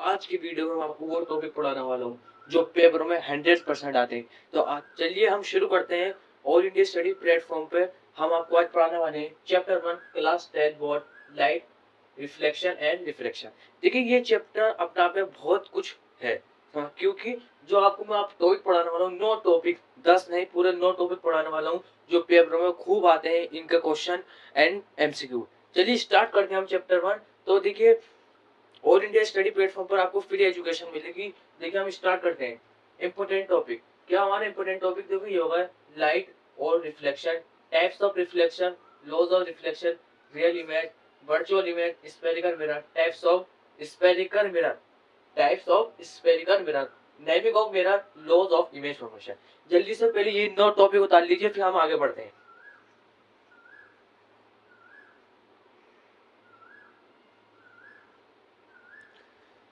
आज की वीडियो में मैं आपको वो टॉपिक पढ़ाने वाला हूँ जो पेपर में 100% आते हैं। तो आज चलिए हम शुरू करते हैं। ऑल इंडिया स्टडी प्लेटफॉर्म पे हम आपको आज पढ़ाने वाले हैं chapter 1 class 10 what light reflection and refraction. देखिए ये चैप्टर अपने आप में बहुत कुछ है। हाँ, क्योंकि जो आपको मैं आप टॉपिक पढ़ाने वाला हूँ 9 टॉपिक 10 नहीं पूरे 9 टॉपिक पढ़ाने वाला हूँ जो पेपर में खूब आते हैं इनका क्वेश्चन एंड एमसीक्यू। चलिए स्टार्ट करते हैं हम चैप्टर 1। तो देखिए ऑल इंडिया स्टडी प्लेटफॉर्म पर आपको फ्री एजुकेशन मिलेगी। देखिए हम स्टार्ट करते हैं। इंपोर्टेंट टॉपिक क्या हमारे इंपोर्टेंट टॉपिक देखो ये होगा लाइट और reflection, types of reflection, laws of reflection, real image, virtual image, spherical mirror, types of spherical mirror, types of spherical mirror, naming of mirror, laws of image formation. जल्दी से पहले ये 9 topic उतार लीजिए फिर हम आगे बढ़ते हैं।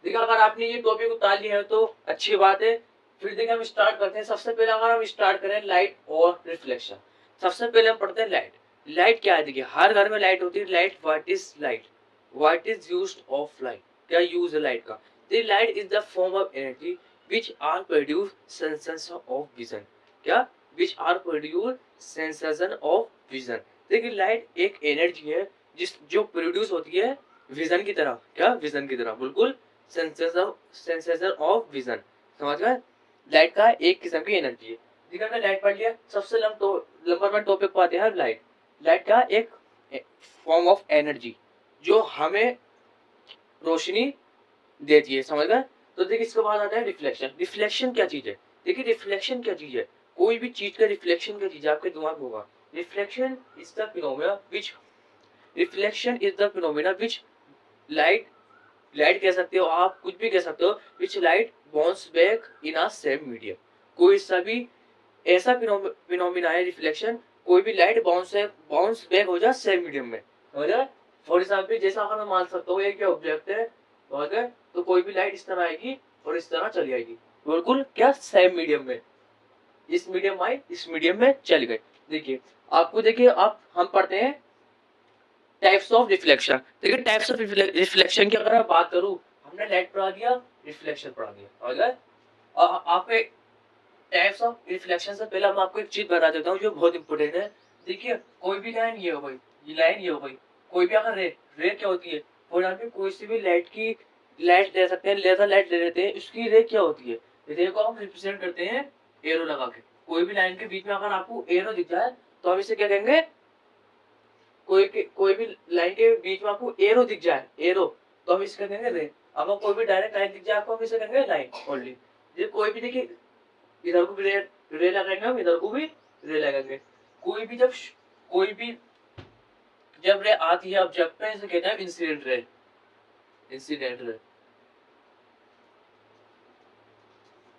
देखिए अगर आपने ये टॉपिक उतार लिया है तो अच्छी बात है। फिर देखिए हम स्टार्ट करते हैं। सबसे पहले अगर हम स्टार्ट करें लाइट और रिफ्लेक्शन, सबसे पहले हम पढ़ते हैं लाइट। लाइट क्या है? देखिए हर घर में लाइट होती है। Light, what is light? What is used of light? क्या यूज है लाइट का? The light is the form of energy which are produce sensation of vision. क्या? Which are produce sensation of vision. देखिए light एक energy है जिस जो produce होती है विजन की तरह। क्या? विजन की तरह, बिल्कुल सेंसेशन ऑफ विजन। समझ गए? लाइट का एक किस्म की एनर्जी है। ठीक है, हमने लाइट पढ़ लिया। सबसे नंबर 1 टॉपिक पाते हैं लाइट। लाइट का एक फॉर्म ऑफ एनर्जी जो हमें रोशनी देती है। समझ गए? तो देखिए इसके बाद आता है रिफ्लेक्शन। रिफ्लेक्शन क्या चीज है? देखिए रिफ्लेक्शन क्या चीज है? कोई भी चीज का रिफ्लेक्शन क्या चीज है आपके दिमाग में होगा। Reflection is the phenomena which reflection is the phenomena which light light कह सकते हो आप, कुछ भी कह सकते हो, which light bounce back in a same medium. कोई सा भी ऐसा फिनोमिना है रिफ्लेक्शन, कोई भी लाइट बाउंस बैक हो जाए सेम मीडियम में। समझ गए? फॉर एग्जाम्पल जैसा अगर मैं मान सकता हूँ एक ऑब्जेक्ट है, समझ गए, तो कोई भी लाइट इस तरह आएगी और इस तरह चली आएगी, बिल्कुल क्या सेम मीडियम में। इस मीडियम आई, इस मीडियम में चल गए। देखिए आपको, देखिए आप हम पढ़ते हैं टाइप्स ऑफ रिफ्लेक्शन। देखिए टाइप्स ऑफ रिफ्लेक्शन की अगर मैं बात करूं, हमने लाइट पढ़ा दिया, रिफ्लेक्शन पढ़ा दिया। अगर आपको टाइप्स ऑफ रिफ्लेक्शन से पहले मैं आपको एक चीज बता देता हूँ जो बहुत इंपॉर्टेंट है। देखिए कोई भी लाइन ये हो गई, ये लाइन ये हो गई, कोई भी अगर रे रे क्या होती है, फॉर एग्जाम्पल कोई सी भी लाइट की लाइट ले सकते हैं, लेजर लाइट ले लेते हैं, उसकी रे क्या होती है? रे को हम रिप्रेजेंट करते हैं एरो लगा के। कोई भी लाइन के बीच में अगर आपको एरो दिख जाए तो हम इसे क्या कहेंगे? कोई भी लाइन के बीच में आपको एरो दिख जाए, एरो, तो हम इसे कहेंगे रे। अगर कोई भी डायरेक्ट लाइन दिख जाए आपको, हम इसे कहेंगे लाइन ओनली। ये कोई भी देखिए इधर को भी रे लगाएंगे, हम इधर को भी रे लगाएंगे। कोई भी जब कोई भी जब रे आती है ऑब्जेक्ट पे, इसे कहते हैं इंसिडेंट रे। इंसिडेंट रे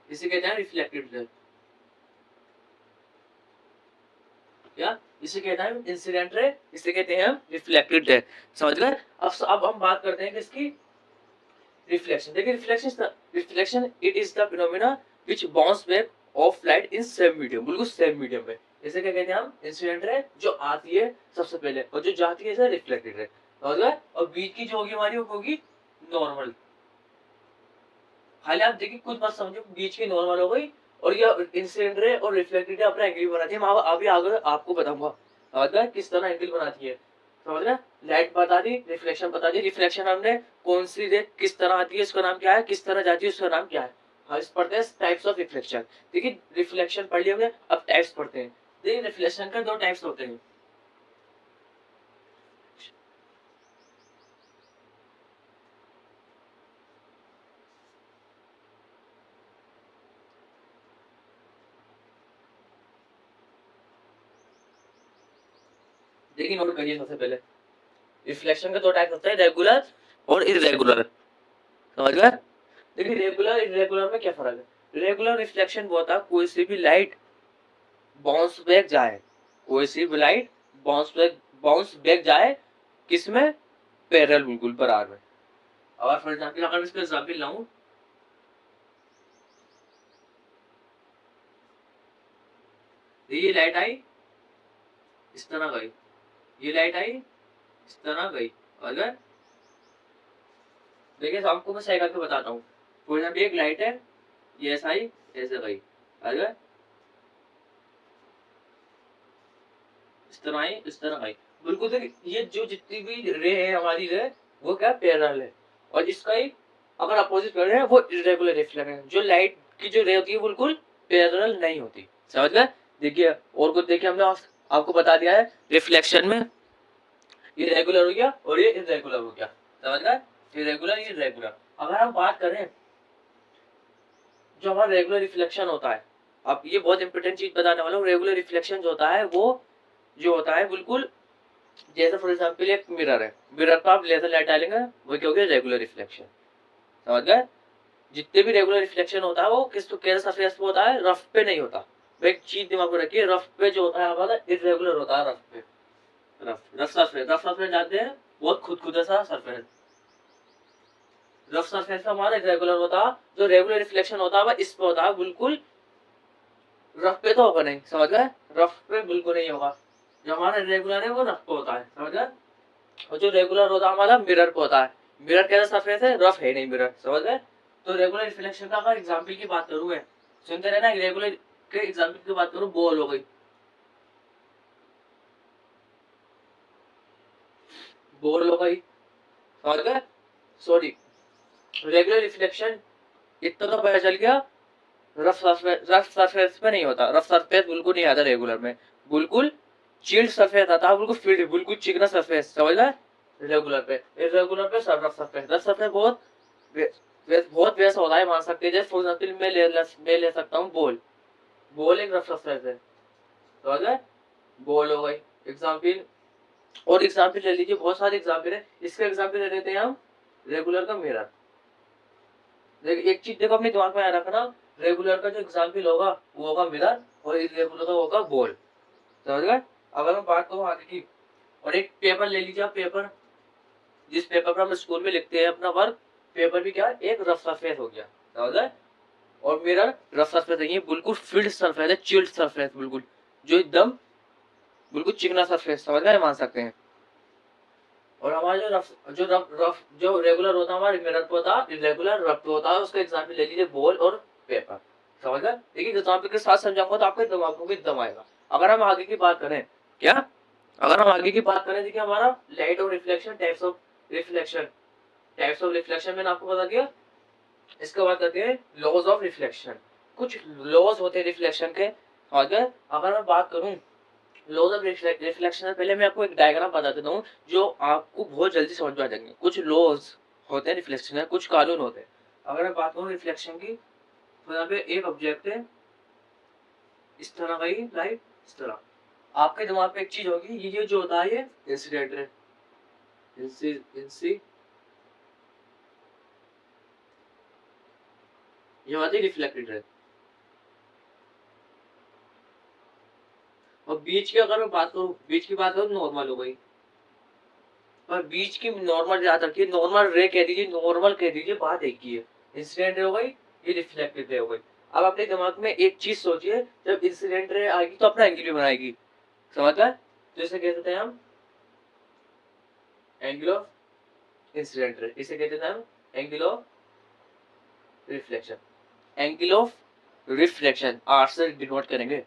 इसे कहते हैं रिफ्लेक्टेड रे। क्या? इसे कहते हैं इंसिडेंट रे, इसे कहते हैं हम रिफ्लेक्टेड रे। समझ गए? अब हम बात करते हैं किसकी? रिफ्लेक्शन। देखिए reflection it is the phenomena which bounce back of light in same medium, बिल्कुल सेम मीडियम में। इसे क्या कहते हैं हम? इंसिडेंट रे जो आती है सबसे पहले, और जो जाती है इसे रिफ्लेक्टेड रे। समझ गए? और बीच की जो होगी हमारी वो होगी नॉर्मल। खाली आप देखिए कुछ मत समझो, बीच की नॉर्मल हो गई और ये इंसिडेंट रे और रिफ्लेक्टेड रे अपना एंगल बनाती है। मैं अभी आगे आपको बताऊंगा समझ गए किस तरह एंगल बनाती है। समझ गए? लाइट बता दी, रिफ्लेक्शन बता दी। रिफ्लेक्शन हमने कौन सी रे किस तरह आती है उसका नाम क्या है, किस तरह जाती है उसका नाम क्या है। हम इस पढ़ते हैं टाइप्स ऑफ रिफ्लेक्शन। देखिए रिफ्लेक्शन पढ़ लिया हमने, अब टाइप्स पढ़ते हैं। देखिए रिफ्लेक्शन का 2 टाइप्स होते हैं। देखिए नोट करिए सबसे पहले, रिफ्लेक्शन का 2 टाइप होता है, रेगुलर और इरेगुलर। समझ गए? देखिए रेगुलर इरेगुलर में क्या फर्क है? रेगुलर रिफ्लेक्शन वो होता है कोई सी भी लाइट बाउंस बैक जाए, कोई सी भी लाइट बाउंस बैक जाए, किसमें? पैरेलल, बिल्कुल बराबर में। और फॉर एग्जांपल अगर मैं इसका एग्जांपल लाऊं, ये लाइट आई इस तरह गई, ये लाइट आई इस तरह गई, अगर देखिए आपको मैं सही करके बताता हूँ। फॉर एग्जाम्पल एक लाइट है, ये ऐसा आई, ऐसे गई, अगर इस तरह आई, इस तरह आई, बिल्कुल देखिए ये जो जितनी भी रे है हमारी रे, वो क्या पैरेलल है, और इसका एक अगर अपोजिट कर रहे हैं वो इरेगुलर रिफ्लेक्शन है। जो लाइट की जो रे होती है बिल्कुल पैरेलल नहीं होती, समझ गए। देखिए और कुछ देखिए हमने आपको बता दिया है, रिफ्लेक्शन में ये रेगुलर हो गया और ये इरेगुलर हो गया, समझ गए, इरेगुलर ये रेगुलर। अगर हम बात करें जो हमारा रेगुलर रिफ्लेक्शन होता है, अब ये बहुत इंपॉर्टेंट चीज बताने वाला हूँ। रेगुलर रिफ्लेक्शन जो होता है वो जो होता है बिल्कुल जैसे फॉर एग्जाम्पल एक मिरर है, मिरर पर आप लेजर लाइट डालेंगे वो क्या हो गया, रेगुलर रिफ्लेक्शन, समझ गए। जितने भी रेगुलर रिफ्लेक्शन होता है वो किस तो कैसे सरफेस पे होता है, रफ पे नहीं होता। एक चीज दिमाग में रखिए, रफ पे जो होता है हमारा इरेगुलर होता है, रफ पे, रफ सरफेस, रफ सरफेस जानते हैं, बहुत खुदखुदा सा सरफेस, रफ सरफेस का हमारा इरेगुलर होता है। जो रेगुलर रिफ्लेक्शन होता है इस पे होता है, बिल्कुल रफ पे तो होगा नहीं, समझ गए, रफ पे बिल्कुल नहीं होगा। जो हमारा रेगुलर है वो रफ पे होता है, समझ गए। और जो रेगुलर होता है हमारा मिरर पे होता है। मिरर कैसा सरफेस है, रफ है नहीं मिरर, समझ गए। तो रेगुलर रिफ्लेक्शन का अगर एग्जाम्पल की बात करूँ मैं, सुनते रहना, रेगुलर के एग्जाम्पल की बात करूँ, बॉल हो गई, बॉल हो गई, समझ गए। सॉरी, रेगुलर रिफ्लेक्शन इतना तो पता चल गया, रफ सरफेस पे नहीं होता, रफ सरफेस बिल्कुल नहीं आता रेगुलर में, बिल्कुल चिल्ड सरफेस आता है, बिल्कुल फील्ड, बिल्कुल चिकना सरफेस, समझ गए। रेगुलर पे, इरेगुलर पे रफ सरफेस, रफ सरफेस बहुत बहुत वैसा होता है, मान सकते हैं। जैसे फॉर एग्जाम्पल मैं ले सकता हूँ बॉल, बॉल एक रफ सरफेस है, समझ गए, बॉल हो गई एग्जाम्पल। और एग्जाम्पल ले लीजिए, बहुत सारे एग्जाम्पल है, इसका एग्जाम्पल ले लेते हैं हम रेगुलर का मिरर। एक चीज देखो अपने दिमाग में याद रखना, रेगुलर का जो एग्जाम्पल होगा वो होगा मिरर, और इरेगुलर का होगा बॉल, समझ गए। अगर मैं बात करूँ आगे की, और एक पेपर ले लीजिए आप, पेपर जिस पेपर पर हम स्कूल में लिखते हैं अपना वर्क, पेपर भी क्या एक रफ सरफेस हो गया, समझ गए। और मिरर रफ सरफेस नहीं है, बिल्कुल फिल्ड सरफेस है, चिल्ड सरफेस, बिल्कुल जो एकदम बिल्कुल चिकना सरफेस, समझ गए, मान सकते हैं। और हमारा जो रेगुलर होता है हमारे मिरर पे होता है, इरेगुलर रफ पे होता है, उसका एग्जाम्पल ले लीजिए बॉल और पेपर, समझ गए। लेकिन एग्जाम्पल के साथ समझाऊंगा तो आपके दिमाग में भी दम आएगा। अगर हम आगे की बात करें, क्या, अगर हम आगे की बात करें, देखिए हमारा लाइट और reflection, types of reflection, types of reflection मैंने आपको बता दिया। इसके बाद करते हैं लॉज ऑफ रिफ्लेक्शन। कुछ लॉज होते हैं रिफ्लेक्शन के, समझ गए। अगर मैं बात करूं लॉज ऑफ रिफ्लेक्शन से पहले मैं आपको एक डायग्राम बता देता हूँ जो आपको बहुत जल्दी समझ में आ जाएंगे। कुछ लॉज होते हैं रिफ्लेक्शन के, कुछ कानून होते हैं। अगर मैं बात करूँ रिफ्लेक्शन की, तो यहाँ पे एक ऑब्जेक्ट है, इस तरह का ही लाइट, इस तरह, आपके दिमाग पे एक चीज होगी, ये जो होता है ये इंसिडेंट है, ये होती है रिफ्लेक्टेड है। और बीच की अगर मैं बात करूँ, बीच की बात करूँ नॉर्मल हो गई, और बीच की नॉर्मल याद रखिए, नॉर्मल रे कह दीजिए, नॉर्मल कह दीजिए, बात एक ही है। इंसिडेंट रे हो गई, ये रिफ्लेक्टेड रे हो गई। अब अपने दिमाग में एक चीज सोचिए, जब इंसिडेंट रे आएगी तो अपना एंगल भी बनाएगी, समझ गए। तो इसे कह देते हैं हम एंगल ऑफ इंसिडेंट रे, इसे कहते हैं हम angle of reflection, angle of reflection R से डिनोट करेंगे,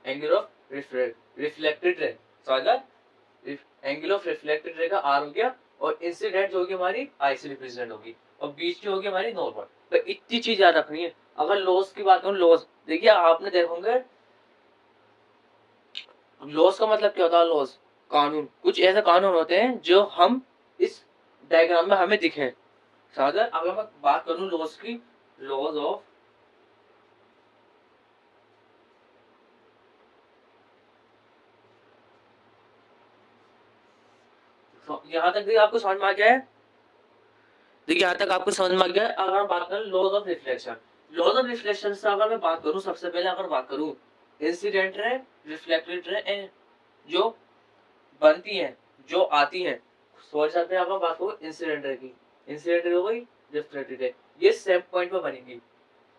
एंगल ऑफ रिफ्लेक्टेड रे, समझ गए। एंगल ऑफ रिफ्लेक्टेड रे का आर हो गया, और इंसिडेंट जो होगी हमारी आई से रिप्रेजेंट होगी, और बीच की होगी हमारी नॉर्मल। तो इतनी चीज याद रखनी है। अगर लॉस की बात करूं, लॉस देखिए आपने देखोगे, लॉस का मतलब क्या होता है, लॉस कानून, कुछ ऐसे कानून होते हैं जो हम इस डायग्राम में हमें दिखे, समझ गए। अगर मैं बात करूं लॉस की, लॉज ऑफ, यहाँ तक भी आपको समझ में आ गया है। देखिए यहाँ तक आपको समझ में आ गया। अगर हम बात करें laws of reflection, laws of reflection से अगर मैं बात करूं, सबसे पहले अगर बात करूं इंसिडेंट रे, रिफ्लेक्टेड रे, जो बनती हैं, जो आती हैं, सोच सकते हैं। अगर बात करूं इंसिडेंट रे की, इंसिडेंट रे हो गई, रिफ्लेक्टेड रे, ये सेम पॉइंट पर बनेगी,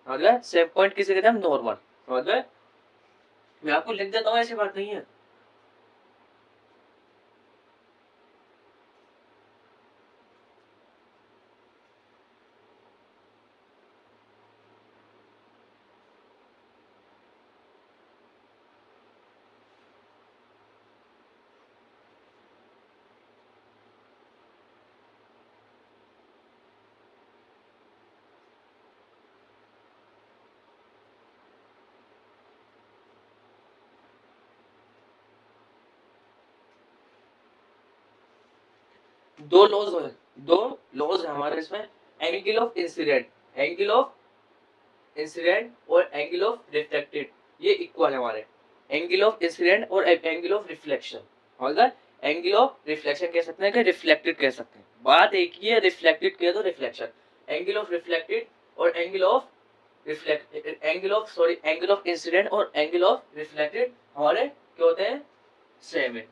समझ गए। सेम पॉइंट किसे कहते हैं हम, नॉर्मल, समझ गए। मैं आपको लिख देता हूँ, ऐसी बात नहीं है। दो लॉज है हमारे इसमें, एंगल ऑफ इंसिडेंट और एंगल ऑफ रिफ्लेक्टेड, ये इक्वल है हमारे, एंगल ऑफ इंसिडेंट और एंगल ऑफ रिफ्लेक्शन। अगर एंगल ऑफ रिफ्लेक्शन कह सकते हैं कि रिफ्लेक्टेड कह सकते हैं, बात एक ही है, रिफ्लेक्टेड कह दो रिफ्लेक्शन। एंगल ऑफ रिफ्लेक्टेड और angle of angle of incident और एंगल ऑफ रिफ्लेक्टेड हमारे क्या होते हैं, सेम है,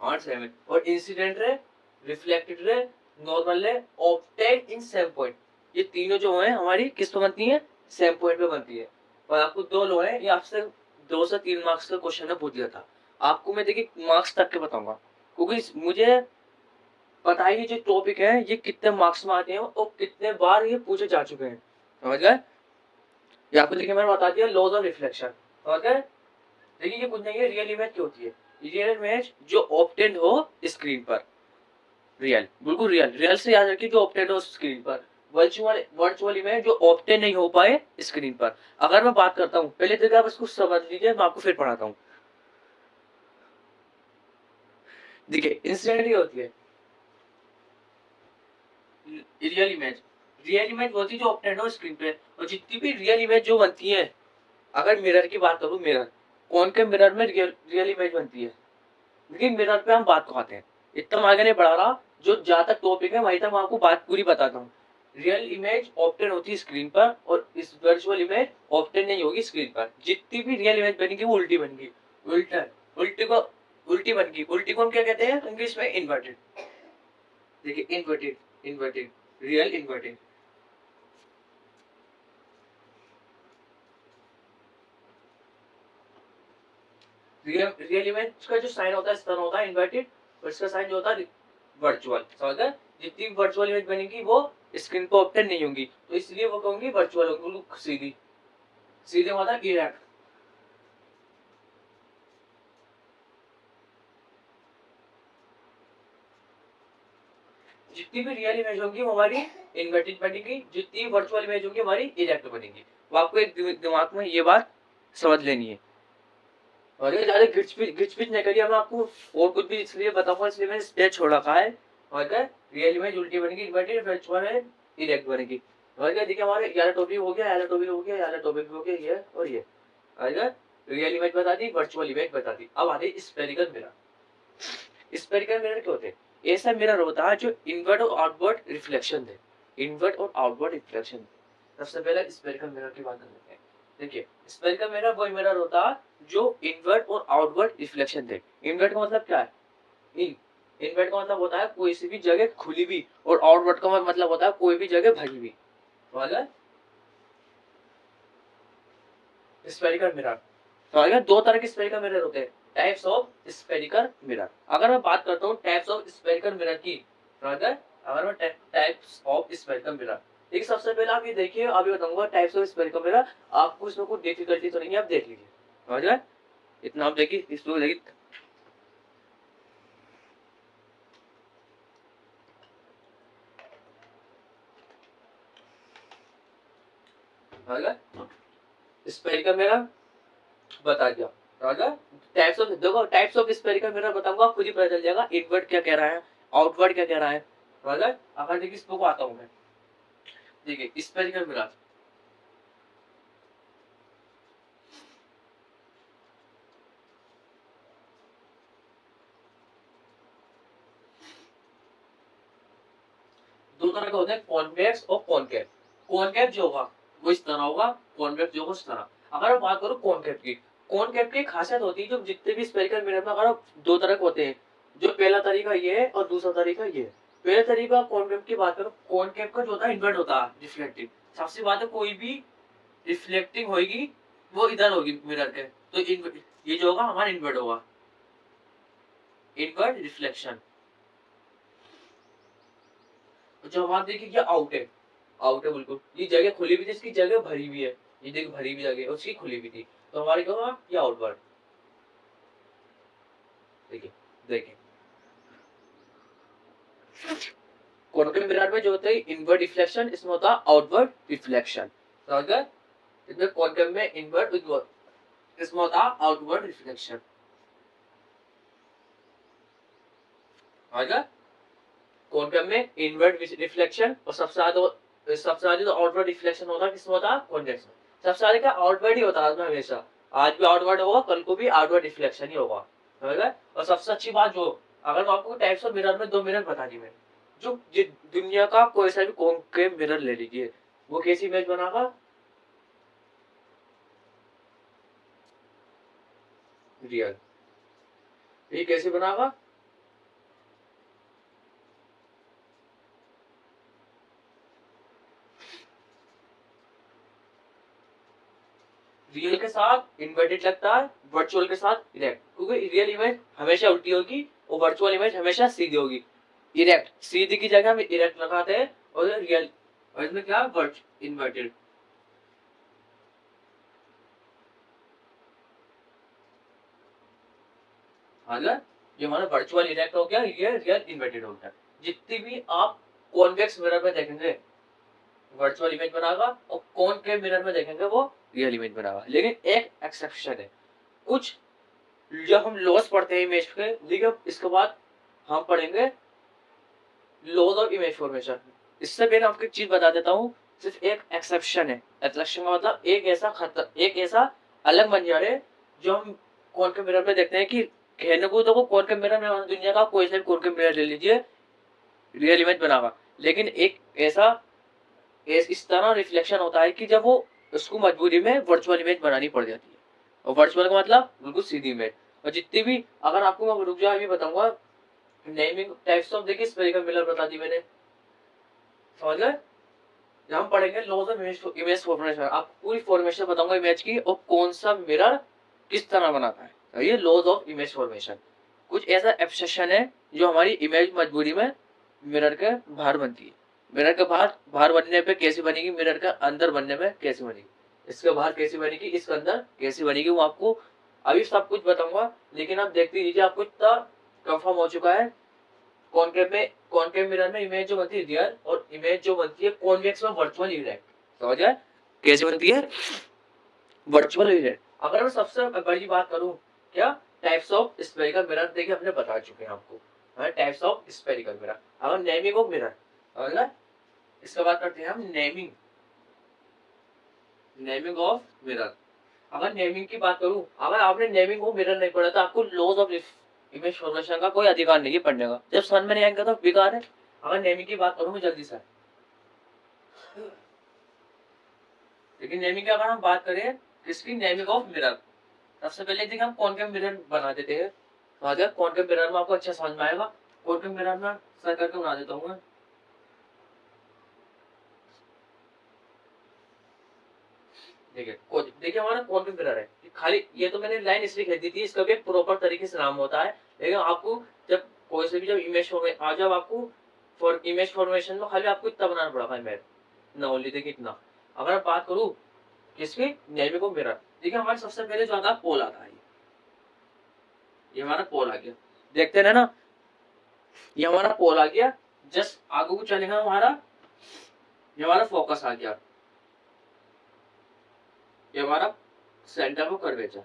और सेम है। और incident ray, reflected ray, normal रे, ऑब्टेन इन सेम पॉइंट, ये तीनों जो है हमारी किस पे बनती है, सेम पॉइंट पे बनती है। और आपको दो लो है, ये आपसे 2 से 3 मार्क्स का क्वेश्चन है, पूछ लिया था आपको, मैं देखिए मार्क्स तक के बताऊंगा, क्योंकि मुझे पता है ये जो टॉपिक है ये कितने मार्क्स में आते हैं और कितने बार ये पूछे जा चुके हैं, समझ गए। ये आपको देखिए मैंने बता दिया, लॉज ऑफ रिफ्लेक्शन, समझ गए। देखिए ये कुछ नहीं है, रियल इमेज क्या होती है, रियल इमेज जो ऑब्टेन्ड हो स्क्रीन पर, रियल बिल्कुल रियल से याद रखिए, जो ऑब्टेन्ड हो स्क्रीन पर। वर्चुअल इमेज जो ऑब्टेन नहीं हो पाए स्क्रीन पर। अगर मैं बात करता हूँ, पहले देखिए आप इसको समझ लीजिए, मैं आपको फिर पढ़ाता हूँ। देखिए इंसिडेंट होती है रियल इमेज होती है जो ऑब्टेन्ड हो स्क्रीन पे, और जितनी भी रियल इमेज जो बनती है, अगर मिरर की बात करूँ, मिरर कौन के मिरर में रियल इमेज बनती है, लेकिन मिरर पे हम बात को आते हैं, इतना मैं आगे नहीं बढ़ा रहा, जो जहां तक टॉपिक है वहीं तक मैं आपको बात पूरी बताता हूँ। रियल इमेज ऑब्टेन होती है स्क्रीन पर, और इस वर्चुअल इमेज ऑब्टेन नहीं होगी स्क्रीन पर। जितनी भी रियल इमेज बनेगी वो उल्टी बनेगी, उल्टा उल्टी को उल्टी बनेगी, उल्टी को हम क्या कहते हैं इंग्लिश में, इन्वर्टेड। देखिए inverted real inverted. Real image का जो साइन होता है इस तरह होता है इन्वर्टेड, और इसका साइन जो होता है वर्चुअल, समझ गए। जितनी वर्चुअल इमेज बनेगी वो स्क्रीन पर ऑब्टेन नहीं होंगी, तो इसलिए वो कहूंगी वर्चुअल होंगी, सीधी सीधे मतलब इरेक्ट। जितनी भी रियल इमेज होंगी वो हमारी इन्वर्टेड बनेगी, जितनी वर्चुअल इमेज होंगी हमारी इरेक्ट बनेगी। वो आपको एक दिमाग में ये बात समझ लेनी है, और ये ज्यादा घिच नहीं करिए, मैं आपको और कुछ भी इसलिए बताऊंगा, इसलिए मैंने स्टेज छोड़ रखा है। और क्या, रियल इमेज उल्टी बनेगी, इन्वर्टेड, वर्चुअल है इरेक्ट बनेगी। और क्या, देखिए हमारे 11 टॉपिक हो गया, 11 टॉपिक हो गया, 11 टॉपिक हो गया, ये और ये। और क्या, रियल इमेज बता दी, वर्चुअल इमेज बता दी। अब आती स्फेरिकल मिरर। स्फेरिकल मिरर क्या होते हैं, ऐसा मिरर होता है जो इनवर्ट और आउटवर्ड रिफ्लेक्शन दे, इनवर्ट और आउटवर्ड रिफ्लेक्शन। सबसे पहले स्फेरिकल मिरर की बात करते हैं। देखिए स्फेरिकल मिरर वही मिरर होता है जो इनवर्ट और आउटवर्ड रिफ्लेक्शन दे। इनवर्ट का मतलब क्या है, इन इनवर्ट का मतलब होता है कोई सी भी जगह खुली हुई, और आउटवर्ड का मतलब होता है कोई भी जगह भरी हुई, समझ। स्फेरिकल मिरर, तो अगर दो तरह के स्फेरिकल मिरर होते हैं, टाइप्स ऑफ स्फेरिकल मिरर। अगर मैं बात करता हूँ टाइप्स ऑफ स्फेरिकल मिरर की, तो अगर मैं टाइप्स ऑफ स्फेरिकल मिरर, देखिए सबसे पहले आप ये देखिए, अभी बताऊंगा टाइप्स ऑफ स्फेरिकल मिरर, आपको इसमें कोई डिफिकल्टी तो नहीं है, आप देख लीजिए, समझ गए। इतना आप देखिए, इसको देखिए, समझ गए। स्फेरिकल मिरर बता दिया, समझ गए। टाइप्स ऑफ, देखो टाइप्स ऑफ स्फेरिकल मिरर बताऊंगा, खुद ही पता चल जाएगा इनवर्ट क्या कह रहा है, आउटवर्ड क्या कह रहा है, समझ गए। अगर देखिए इसको आता हूँ मैं, देखिए स्फेरिकल मिरर, दो तरह के होते हैं, कॉन्वेक्स और कॉनकेव। कॉनकेव जो होगा वो इस तरह होगा, कॉन्वेक्स जो होगा उस तरह। अगर मैं बात करूँ कॉनकेव की खासियत होती है, जो जितने भी स्फेरिकल मिरर में अगर दो तरह के होते हैं, जो पहला तरीका ये है और दूसरा तरीका ये है। पहले तरीका कॉनकेव की बात करो, कॉनकेव का जो होता है इन्वर्ट होता है, रिफ्लेक्टिव। सबसे बात है कोई भी रिफ्लेक्टिंग होगी वो इधर होगी मिरर के, तो ये जो होगा हमारा इन्वर्ट होगा, इन्वर्ट रिफ्लेक्शन। जो हमारा देखिए क्या आउट है, आउट है बिल्कुल, ये जगह खुली हुई थी, इसकी जगह भरी हुई है, ये देखो भरी हुई जगह उसकी खुली हुई थी, तो हमारे क्या होगा, ये आउटवर्ड। देखिए देखिए कॉन्केव मिरर में जो होता है इनवर्ट रिफ्लेक्शन, इसमें होता है आउटवर्ड रिफ्लेक्शन, समझ गए। इसमें कॉन्केव में इनवर्ट, इसमें होता है आउटवर्ड रिफ्लेक्शन। आएगा कॉनकेव में इनवर्ट रिफ्लेक्शन और सबसे ज्यादा तो आउटवर्ड रिफ्लेक्शन होता है, किसमें होता है? कॉन्वेक्स में। सबसे ज्यादा क्या आउटवर्ड ही होता है हमेशा, आज भी आउटवर्ड होगा, कल को भी आउटवर्ड रिफ्लेक्शन ही होगा, समझ। और सबसे अच्छी बात जो, अगर मैं आपको टाइप्स ऑफ मिरर में 2 मिरर बता दी मैंने, जो दुनिया का कोई सा भी कॉनकेव मिरर ले लीजिए, वो कैसी इमेज बनागा? रियल। ये कैसे बनागा? रियल के साथ इन्वर्टेड लगता है, वर्चुअल के साथ इरेक्ट, क्योंकि रियल इमेज हमेशा उल्टी होगी और वर्चुअल इमेज हमेशा सीधी होगी। इरेक्ट, सीधी की जगह हम इरेक्ट लगाते हैं, और रियल, और इसमें क्या? इन्वर्टेड। अगर ये हमारा वर्चुअल इरेक्ट हो गया, ये रियल इन्वर्टेड हो गया। जितनी भी आप कॉन्वेक्स मिरर में देखेंगे वर्चुअल इमेज बनाएगा, और कॉनकेव मिरर में देखेंगे वो रियल इमेज बनाएगा। लेकिन एक एक्सेप्शन है, कुछ जब हम लॉस पढ़ते हैं इमेज के, देखिए इसके बाद हम पढ़ेंगे लॉज ऑफ इमेज फॉर्मेशन। इससे पहले आपको एक चीज बता देता हूँ, सिर्फ एक एक्सेप्शन है। एक्सेप्शन का मतलब एक ऐसा अलग मंजर है जो हम कॉनकेव मिरर में देखते हैं कि कहने को तो कॉनकेव मिरर में दुनिया का कोई सा भी कॉनकेव मिरर ले लीजिए, रियल इमेज बनाएगा। लेकिन एक ऐसा इस तरह रिफ्लेक्शन होता है कि जब वो उसको मजबूरी में वर्चुअल इमेज बनानी पड़ जाती है, और वर्चुअल का मतलब बिल्कुल सीधी इमेज। और जितनी भी, अगर आपको मैं रुक जाओ अभी बताऊंगा नेमिंग टाइप्स ऑफ, देखिए स्फेरिकल मिरर बता दी मैंने, समझ गए। हम पढ़ेंगे लॉज ऑफ इमेज फॉर्मेशन, आपको पूरी फॉर्मेशन बताऊंगा इमेज की, और कौन सा मिरर किस तरह बनाता है। तो ये लॉज ऑफ इमेज फॉर्मेशन कुछ ऐसा एब्स्ट्रैक्शन है जो हमारी इमेज मजबूरी में मिरर के बाहर बनती है। मिरर के बाहर बनने पे कैसी बनेगी, मिरर के अंदर बनने में कैसी बनेगी, इसके बाहर कैसी बनेगी, इसके अंदर कैसी बनेगी, वो आपको अभी सब कुछ बताऊंगा। लेकिन आप देखते दीजिए, आपको इतना कंफर्म हो चुका है, कॉनकेव मिरर में इमेज जो बनती है रियल, और इमेज जो बनती है कॉन्वेक्स में वर्चुअल इरेक्ट, समझ आए कैसे बनती है? Virtual erect. अगर मैं सबसे बड़ी बात करूं, क्या टाइप्स ऑफ स्फेरिकल मिरर, देखिए हमने बता चुके हैं आपको, टाइप्स ऑफ स्फेरिकल मिरर। अगर नेमिंग ऑफ मिरर, अगर इसका बात करते हैं हम नेमिंग ऑफ मिरर। अगर नेमिंग की बात करूं, अगर आपने नेमिंग ऑफ मिरर नहीं पढ़ा तो आपको लॉज ऑफ इमेज फॉर्मेशन का कोई अधिकार नहीं है पढ़ने का, जब समझ में नहीं आएगा तो बेकार है। अगर नेमिंग की बात करूं मैं जल्दी से, लेकिन नेमिंग की अगर हम बात करें, किसकी? Naming of mirror. सबसे पहले देखिए हम कॉनकेव मिरर बना देते हैं, तो आ जाए कॉनकेव मिरर में आपको अच्छा समझ में आएगा। कॉनकेव मिरर में सर करके बना देता हूँ मैं। देखिए हमारा कॉनकेव मिरर है, खाली ये तो मैंने लाइन इसलिए कह दी थी, इसका भी एक प्रॉपर तरीके से नाम होता है। लेकिन आपको जब कोई से भी जब इमेज फॉर्मेशन आ, जब आपको फॉर इमेज फॉर्मेशन में खाली आपको इतना बनाना पड़ा इमेज ना, ओनली देखिए इतना। अगर मैं बात करूँ किसकी? Naming of mirror. देखिए हमारे सबसे पहले जो आता है पोल आता है, ये हमारा पोल आ गया, देखते हैं ना, ये हमारा पोल आ गया। जस्ट आगे को चलेगा हमारा, ये हमारा फोकस आ गया, ये हमारा centre of curvature.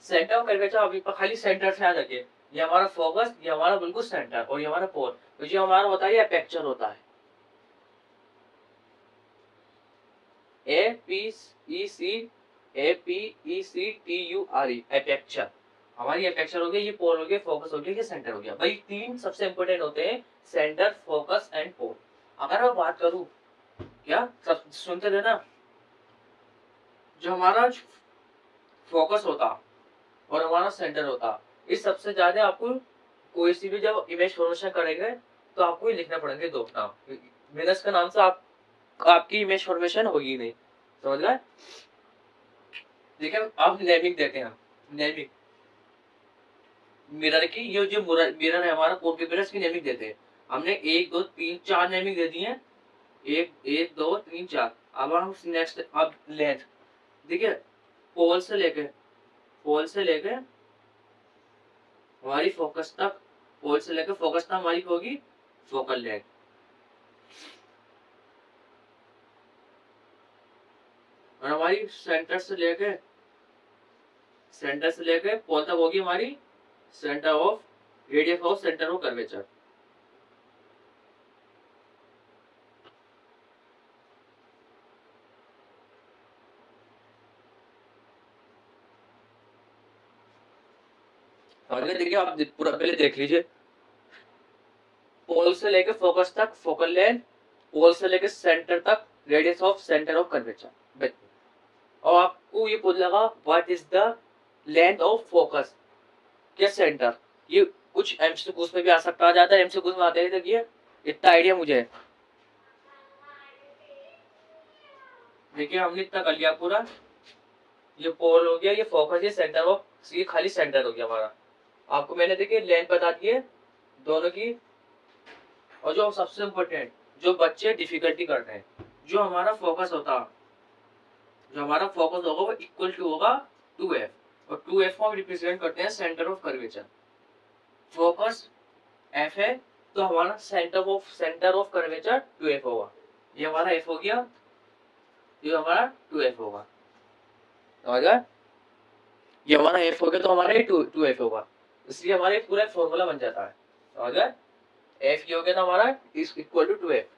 Centre of curvature अभी खाली सेंटर से आ जाके, ये हमारा फोकस, ये हमारा बिल्कुल सेंटर, और ये हमारा पोल। तो ये हमारा होता है, ये एपेक्चर होता है, APECTURE, एपेक्चर। हमारी एपेक्चर हो गया, ये पोल हो गया, फोकस हो गया, ये सेंटर हो गया। भाई तीन सबसे इंपॉर्टेंट होते हैं, सेंटर, फोकस एंड पोल। अगर मैं बात करूं, क्या सब सुनते थे ना, जो हमारा फोकस होता और हमारा सेंटर होता, इस सबसे ज्यादा आपको कोई सी भी जब इमेज फॉर्मेशन करेंगे तो आपको ही लिखना पड़ेंगे दो नाम, मिरर्स का नाम से आपकी इमेज फॉर्मेशन होगी नहीं, समझ गए। देखिए अब नेमिंग देते हैं, नेमिंग मिरर की, ये जो मिरर है हमारा, कोड के मिरर्स की नेमिंग देते हैं। हमने 1 2 3 4 नेमिंग दे दी है, 1 2 3 4। अब हम नेक्स्ट, अब लेंथ देखिए, पोल से लेके हमारी फोकस तक, पोल से लेकर फोकस तक हमारी होगी फोकल लेंथ। और हमारी सेंटर से लेके पोल तक होगी हमारी centre of radius of centre of curvature. देखिए आप पूरा पहले देख लीजिए, पोल से लेके फोकस तक फोकल लेंथ, पोल से लेके सेंटर तक radius of centre of curvature. और आपको ये पूछ लगा what is the length of focus के सेंटर। ये कुछ एमसीक्यूज में भी आ सकता, आ जाता है, एमसीक्यूज में आते हैं। देखिए इतना आइडिया मुझे है। देखिए हमने इतना कर लिया पूरा, ये पोल हो गया, ये फोकस, ये सेंटर ऑफ, ये खाली सेंटर हो गया हमारा। आपको मैंने देखिए लेंथ बता दी है दोनों की। और जो सबसे इम्पोर्टेंट, जो बच्चे डिफिकल्टी करते हैं, जो हमारा फोकस होगा वो इक्वल टू होगा 2f, और 2f को हम रिप्रेजेंट करते हैं centre of curvature. Focus f है तो हमारा सेंटर ऑफ कर्वेचर 2f होगा। ये हमारा f हो गया, ये हमारा 2f होगा। अगर ये हमारा f हो गया तो हमारा 2f होगा, इसलिए हमारे पूरा फॉर्मूला बन जाता है। अगर f ये हो गया तो हमारा इज इक्वल टू 2f।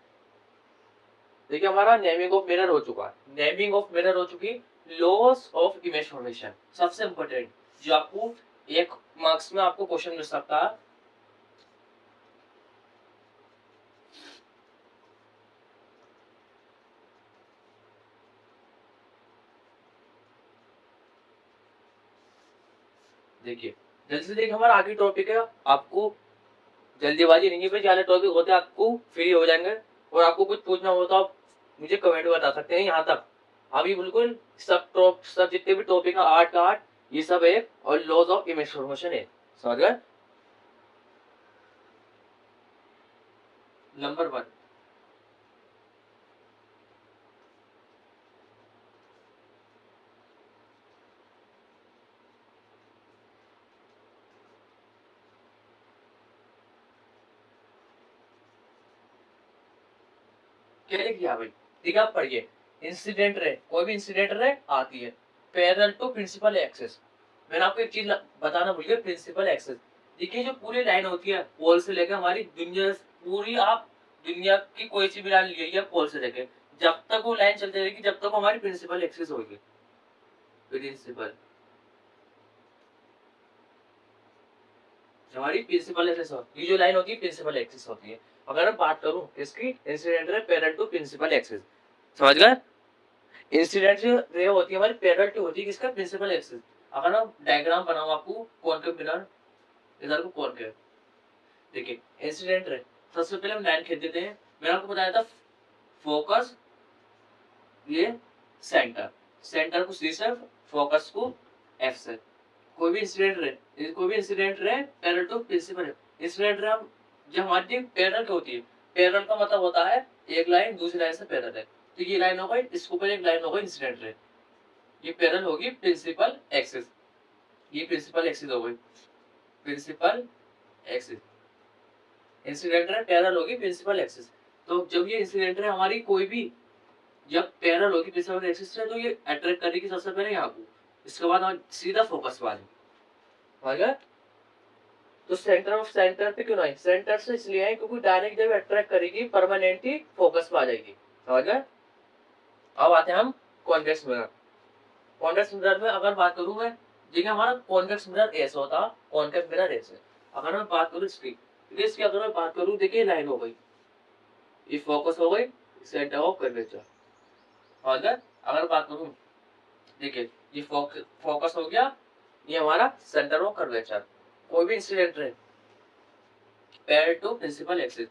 देखिए हमारा नेमिंग ऑफ मिरर हो चुका है, नेमिंग ऑफ मिरर हो चुकी। लॉस ऑफ इमेज फॉर्मेशन सबसे इंपॉर्टेंट, जो आपको 1 मार्क्स में आपको क्वेश्चन मिल सकता है। देखिए जल्दी से देखिए, हमारा आगे टॉपिक है, आपको जल्दीबाजी नहीं है भाई, ज्यादा टॉपिक होते हैं आपको फ्री हो जाएंगे। और आपको कुछ पूछना हो तो आप मुझे कमेंट में बता सकते हैं। यहाँ तक अभी बिल्कुल सब जितने भी टॉपिक है 8 का 8 ये सब है, और लॉज ऑफ इमेज फॉर्मेशन है। समझ गए? नंबर 1, क्या लिख दिया भाई? ठीक है आप पढ़िए, इंसिडेंट रे, कोई भी इंसिडेंट रे आती है पैरेलल टू प्रिंसिपल एक्सिस। मैंने आपको एक चीज बताना भूल गया, प्रिंसिपल एक्सिस। देखिए जो पूरी लाइन होती है पोल से लेकर हमारी दुनिया पूरी, आप दुनिया की कोई सी भी लाइन लीजिए पोल से लेकर, जब तक वो लाइन चलती रहेगी जब तक हमारी प्रिंसिपल एक्सिस होगी। प्रिंसिपल, हमारी प्रिंसिपल एक्सिस होती है, ये जो लाइन होती है प्रिंसिपल एक्सिस होती है। अगर मैं बात करूं इसकी, incident ray parallel to principal axis. समझ गए? इंसिडेंट रे होती है हमारी पैरेलल टू होती है किसका? Principal axis. अगर मैं डायग्राम बनाऊं आपको कॉनकेव मिरर, इधर को कॉनकेव, देखिए इंसिडेंट रे, सबसे पहले हम लाइन खींच देते हैं। मैंने आपको बताया था फोकस, ये सेंटर, सेंटर को सी से, फोकस को एफ से। कोई भी incident ray parallel to principal, incident ray हम जब हमारी पैरेलल क्या होती है, पैरेलल का मतलब होता है एक लाइन दूसरी लाइन से पैरेलल है। तो ये लाइन हो गई, इसके ऊपर एक लाइन हो गई इंसिडेंट रे, ये पैरेलल होगी प्रिंसिपल एक्सिस, ये प्रिंसिपल एक्सिस हो गई, principal axis. Incident ray parallel होगी प्रिंसिपल एक्सिस। तो जब ये इंसिडेंट रे हमारी कोई भी जब पैरेलल होगी प्रिंसिपल एक्सिस से, तो ये अट्रैक्ट करेगी सबसे पहले यहाँ को, इसके बाद हम सीधा फोकस पर आएंगे। तो सेंटर पे क्यों नहीं, सेंटर से इसलिए है क्योंकि डायरेक्ट जब अट्रैक्ट करेगी परमानेंटली फोकस पे आ जाएगी। समझ गए? अब आते हैं हम कॉन्वेक्स मिरर। कॉन्वेक्स मिरर में अगर बात करूं मैं, देखिए हमारा कॉन्वेक्स मिरर ऐसा होता, कॉन्केव मिरर ऐसे। अगर मैं बात करूं इसकी अगर मैं बात करूं, देखिए लाइन हो गई, ये फोकस हो गई, सेंटर ऑफ कर्वेचर। समझ गए? अगर बात करूं, देखिए ये फोकस हो गया, ये हमारा सेंटर ऑफ कर्वेचर। कोई भी incident ray parallel to principal axis,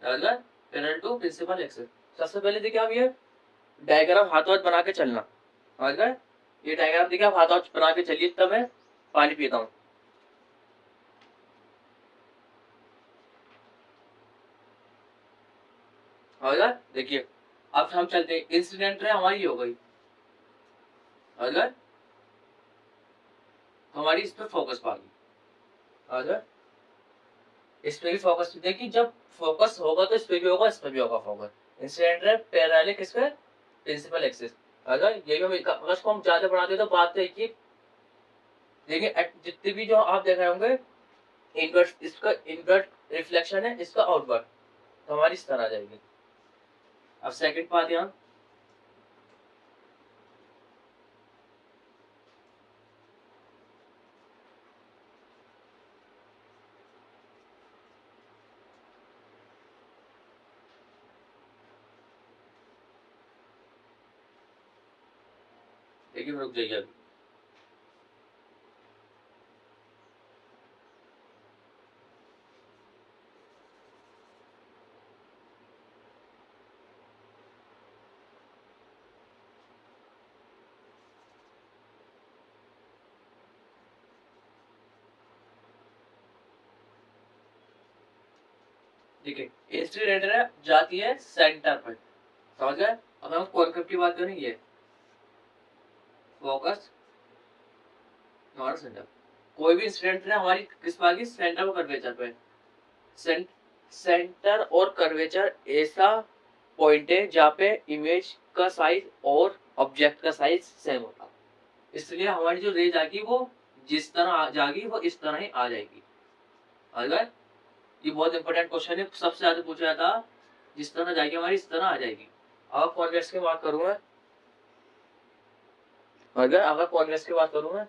parallel to principal axis. सबसे पहले देखिए आप ये डायग्राम हाथों हाथ बना के चलना। समझ गए? ये डायग्राम देखिए आप हाथों हाथ बना के चलिए, तब मैं पानी पीता हूँ। समझ गए? देखिए अब हम चलते हैं, इंसिडेंट रे हमारी हो गई, समझ गए? हमारी इस पे फोकस पा गई। समझ गए? इस पे भी फोकस, देखिए जब फोकस होगा तो इस पे भी होगा, इस पे भी होगा फोकस। इंसिडेंट रे पैरेलल किस पे? Principal axis. अगर यही अगर इसको हम ज्यादा बढ़ाते तो बात है कि देखिए जितने भी जो आप देख रहे होंगे इनवर्ट, इसका इनवर्ट रिफ्लेक्शन है, इसका आउटवर्ट, तो हमारी इस तरह आ जाएगी। अब सेकंड पार्ट यहाँ देखिए, रुक जाइए अभी। देखिए इंसिडेंट रे जाती है सेंटर पे, समझ गए। अब हम कॉन्केव की बात करें, ये फोकस हमारा सेंटर, कोई भी इंसिडेंट रे हमारी किस बात की, सेंटर और कर्वेचर पे। सेंटर और कर्वेचर ऐसा पॉइंट है जहाँ पे इमेज का साइज और ऑब्जेक्ट का साइज सेम होता है, इसलिए हमारी जो रेज आएगी वो जिस तरह आ जाएगी वो इस तरह ही आ जाएगी। अगर ये बहुत इंपॉर्टेंट क्वेश्चन है, सबसे ज्यादा पूछा जाता, जिस तरह जाएगी हमारी इस तरह आ जाएगी। अब कॉन्वेक्स की बात करूं मैं, अगर कॉन्वेक्स की बात करूं मैं,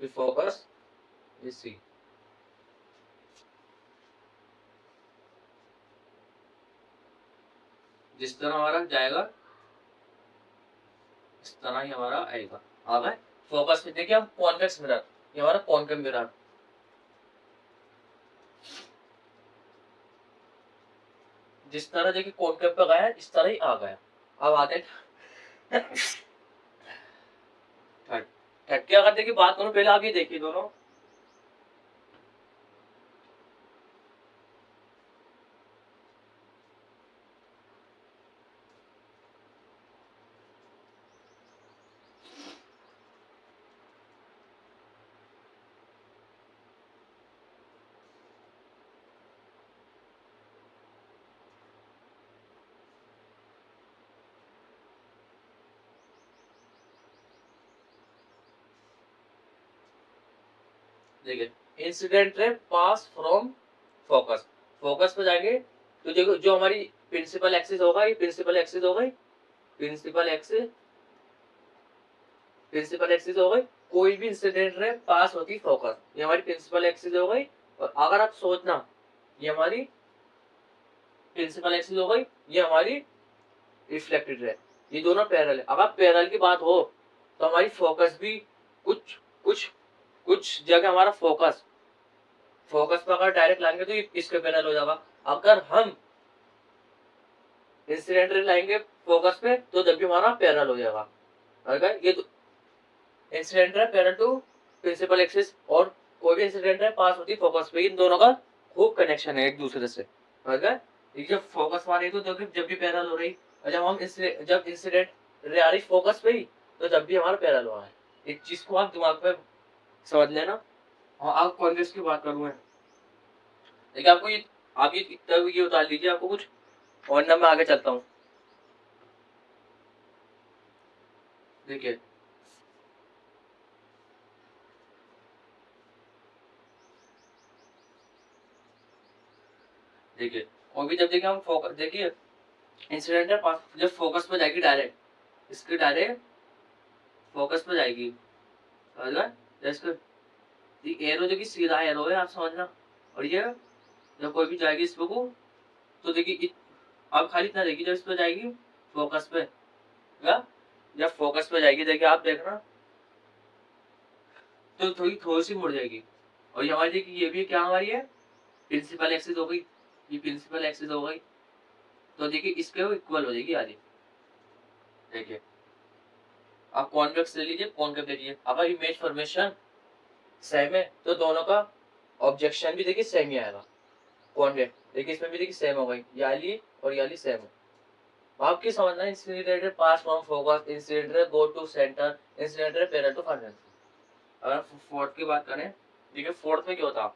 फोकस इज सी, जिस तरह हमारा जाएगा इस तरह ही हमारा आएगा। अब है फोकस में देखिए हम कॉन्वेक्स मिरर, ये हमारा कॉन्केव मिरर, जिस तरह देखिए कॉन्केव पे गया इस तरह ही आ गया। अब आते थर्ड के, अगर देखिए बात करूं, पहले आप ये देखिए दोनों, देखिए incident ray pass from focus, focus पे जाएंगे तो देखो जो हमारी प्रिंसिपल एक्सिस होगा, ये प्रिंसिपल एक्सिस हो गई, प्रिंसिपल एक्सिस, प्रिंसिपल एक्सिस हो गई, कोई भी इंसिडेंट रे पास होती फोकस, ये हमारी प्रिंसिपल एक्सिस हो गई। और अगर आप सोचना, ये हमारी प्रिंसिपल एक्सिस हो गई, ये हमारी रिफ्लेक्टेड रे, ये दोनों पैरेलल है। अगर पैरेलल की बात हो तो हमारी फोकस भी कुछ कुछ कुछ जगह हमारा फोकस, फोकस पर अगर डायरेक्ट लाएंगे तो इसके पैरेलल हो जाएगा। अगर हम इंसिडेंट रे लाएंगे फोकस पे तो जब भी हमारा पैरेलल हो जाएगा। अगर ये incident ray parallel to principal axis, और कोई भी इंसिडेंट रे पास होती फोकस पे, इन दोनों का खूब कनेक्शन है एक दूसरे से। अगर जब फोकस वाली तो जब भी पैरेलल हो रही, और जब हम जब इंसिडेंट रे आ रही फोकस पे ही तो जब भी हमारा पैरेलल हो रहा है। एक चीज को आप दिमाग में समझ लेना। और आप कॉन्वेक्स की बात करूँ मैं, देखिए आपको ये, आप ये उतार लीजिए, आपको कुछ और ना मैं आगे चलता हूँ। देखिए देखिए और भी जब देखिए हम फोकस, देखिए इंसिडेंट है पास, जब फोकस पे जाएगी डायरेक्ट, इसके डायरेक्ट फोकस पे जाएगी, अगर जैसे ये एरो जो कि सीधा एरो है, आप समझना। और ये जब कोई भी जाएगी इस पे को, तो देखिए आप खाली इतना देखिए, जब इस पे जाएगी फोकस पे, या जब फोकस पे जाएगी देखिए आप देखना, तो थोड़ी थोड़ी सी मुड़ जाएगी। और ये हमारी देखिए, ये भी क्या हमारी है, प्रिंसिपल एक्सिस हो गई, ये प्रिंसिपल एक्सिस हो गई, तो देखिए इसके वो इक्वल हो जाएगी आधी। देखिए आप कॉन्वेक्स ले लीजिए, कॉन्केव ले लीजिए, अगर इमेज फॉर्मेशन सेम है तो दोनों का ऑब्जेक्शन भी देखिए सेम ही आएगा। कॉन्वेक्स देखिए इसमें भी देखिए सेम हो गई, याली और याली सेम है। आपकी समझना, incident pass from focus, incident go to center, incident parallel to furnace. अगर फोर्थ की बात करें, देखिए फोर्थ में क्या होता,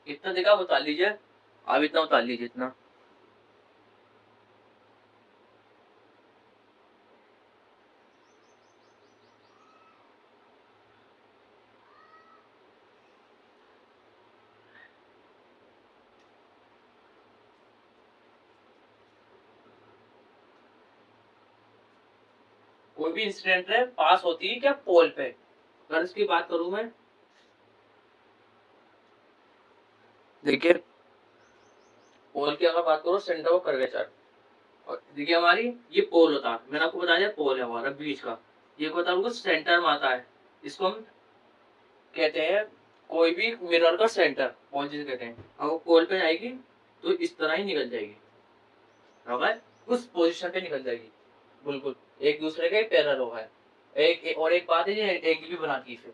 इतना देखा आप उतार लीजिए, आप इतना उतार लीजिए इतना। कोई भी इंसिडेंट रे पास होती है क्या पोल पे। अगर इसकी बात करूं मैं, देखिए पोल की अगर बात करूं सेंटर ऑफ कर्वेचर, और देखिए हमारी ये पोल होता है, मैंने आपको बताया पोल है हमारा बीच का, ये होता है बिल्कुल सेंटर में आता है। इसको हम कहते हैं कोई भी मिरर का सेंटर, पोल जिसे कहते हैं। अब वो पोल पे जाएगी तो इस तरह ही निकल जाएगी, बराबर उस पोजीशन पे निकल जाएगी, बिल्कुल एक दूसरे के पैरेलल होगा। और एक बात है ये एंगल भी बनाती है फिर,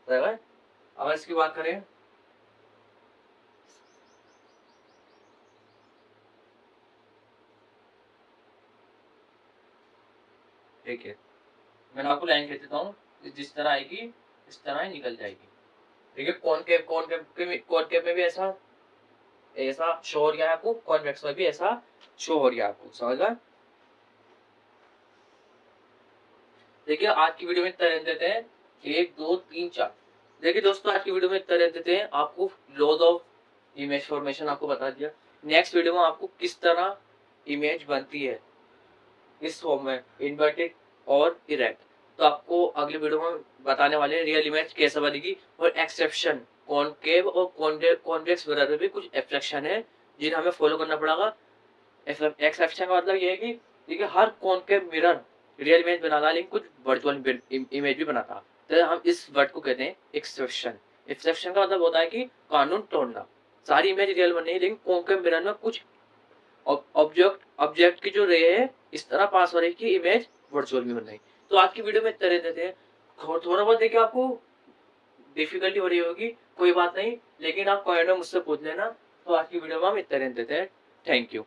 बराबर। अगर इसकी बात करें, ठीक है मैंने आपको लाइन कह देता हूँ, जिस तरह आएगी इस तरह ही निकल जाएगी। ठीक है कॉनकेव में भी ऐसा ऐसा शो हो रहा है आपको, कॉन्वेक्स में भी ऐसा शो हो रहा है आपको, समझ गए। देखिए आज की वीडियो में इतना रहने देते हैं, 1 2 3 4। देखिए दोस्तों आज की वीडियो में इतना रहने देते हैं, आपको लॉज ऑफ इमेज फॉर्मेशन आपको बता दिया। नेक्स्ट वीडियो में आपको किस तरह इमेज बनती है इस फॉर्म में, इन्वर्टेड और इरेक्ट, तो आपको अगले वीडियो में बताने वाले हैं रियल इमेज कैसे बनेगी। और एक्सेप्शन कॉनकेव और कॉन्वेक्स मिरर में भी कुछ एक्सेप्शन है जिन्हें हमें फॉलो करना पड़ेगा। एक्सेप्शन का मतलब ये है कि देखिए हर कॉनकेव मिरर रियल इमेज बनाता लेकिन कुछ वर्चुअल इमेज भी बनाता, तो हम इस वर्ड को कहते हैं एक्सेप्शन। एक्सेप्शन का मतलब होता है कि कानून तोड़ना, सारी इमेज रियल बन रही है लेकिन कॉनकेव मिरर में कुछ ऑब्जेक्ट की जो रे है इस तरह पास हो रही है कि इमेज वर्चुअल भी बन रही। तो आज की वीडियो में इतना रहते थे, थोड़ा बहुत देखिए आपको डिफिकल्टी हो रही होगी, कोई बात नहीं, लेकिन आप कमेंट में मुझसे पूछ लेना। तो आज की वीडियो में हम इतना रहते थे, थैंक यू।